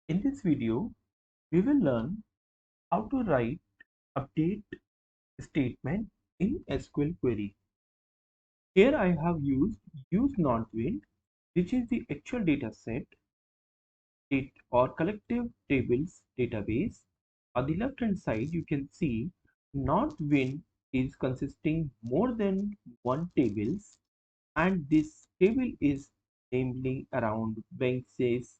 In this video, we will learn how to write update statement in SQL query. Here I have used use not wind, which is the actual data set or collective tables database. On the left hand side, you can see not wind is consisting more than one tables, and this table is namely around bank says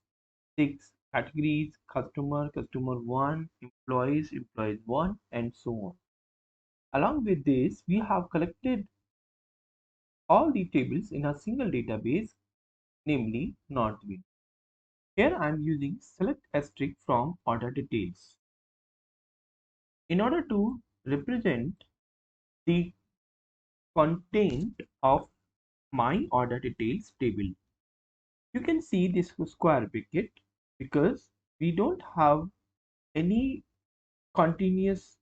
6 categories: customer, customer 1, employees, employees 1, and so on. Along with this, we have collected all the tables in a single database, namely Northwind. Here I am using select asterisk from order details. In order to represent the content of my order details table, you can see this square bracket because we don't have any continuous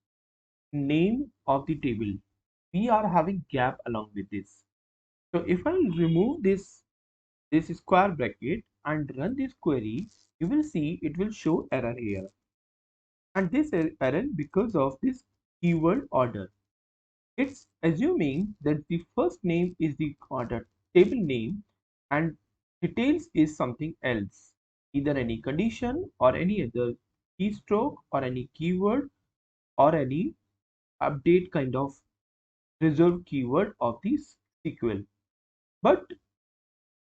name of the table. We are having gap along with this. So if I remove this square bracket and run this query, you will see it will show error here, and this error because of this keyword order. It's assuming that the first name is the order table name and details is something else, either any condition or any other keystroke or any keyword or any update kind of reserved keyword of this SQL. But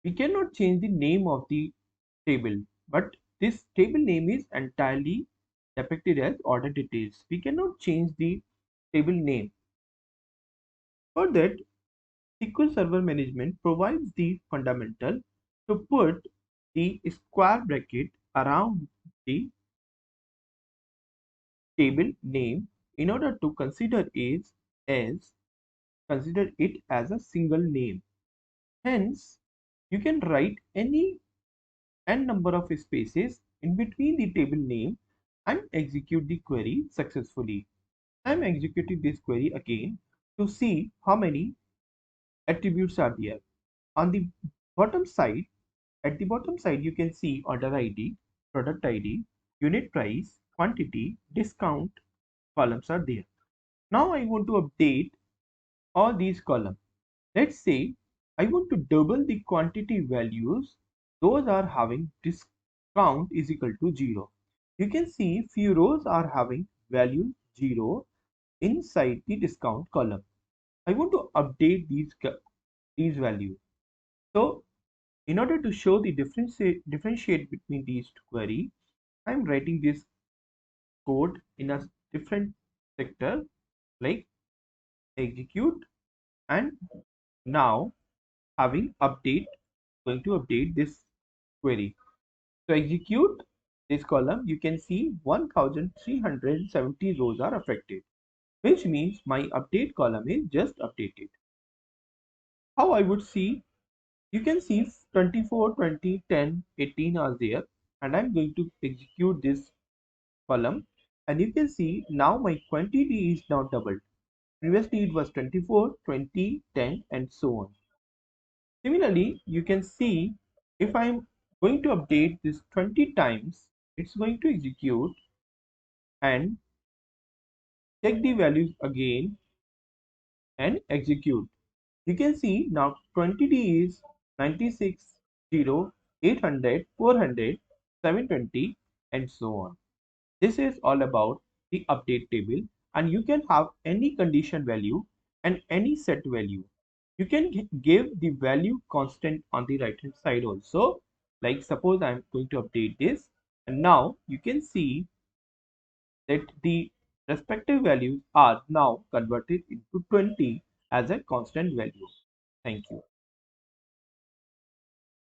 we cannot change the name of the table, but this table name is entirely depicted as order details. We cannot change the table name. For that, SQL Server Management provides the fundamental to put the square bracket around the table name in order to consider it as a single name. Hence, you can write any n number of spaces in between the table name and execute the query successfully. I am executing this query again to see how many attributes are there. On the bottom side, at the bottom side, you can see order ID, product ID, unit price, quantity, discount columns are there. Now I want to update all these columns. Let's say I want to double the quantity values. Those are having discount is equal to 0. You can see few rows are having value 0 inside the discount column. I want to update these values. So in order to show the differentiate between these two query, I am writing this code in a different sector like execute, and now having update, going to update this query. To execute this column, you can see 1370 rows are affected, which means my update column is just updated. How I would see, you can see 24, 20, 10, 18 are there, and I'm going to execute this column, and you can see now my quantity is now doubled. Previously it was 24, 20, 10, and so on. Similarly, you can see if I'm going to update this 20 times, it's going to execute and check the values again and execute. You can see now 20D is 96, 0, 800, 400, 720, and so on. This is all about the update table, and you can have any condition value and any set value. You can give the value constant on the right hand side also. Like suppose I'm going to update this, and now you can see that the respective values are now converted into 20 as a constant value. Thank you.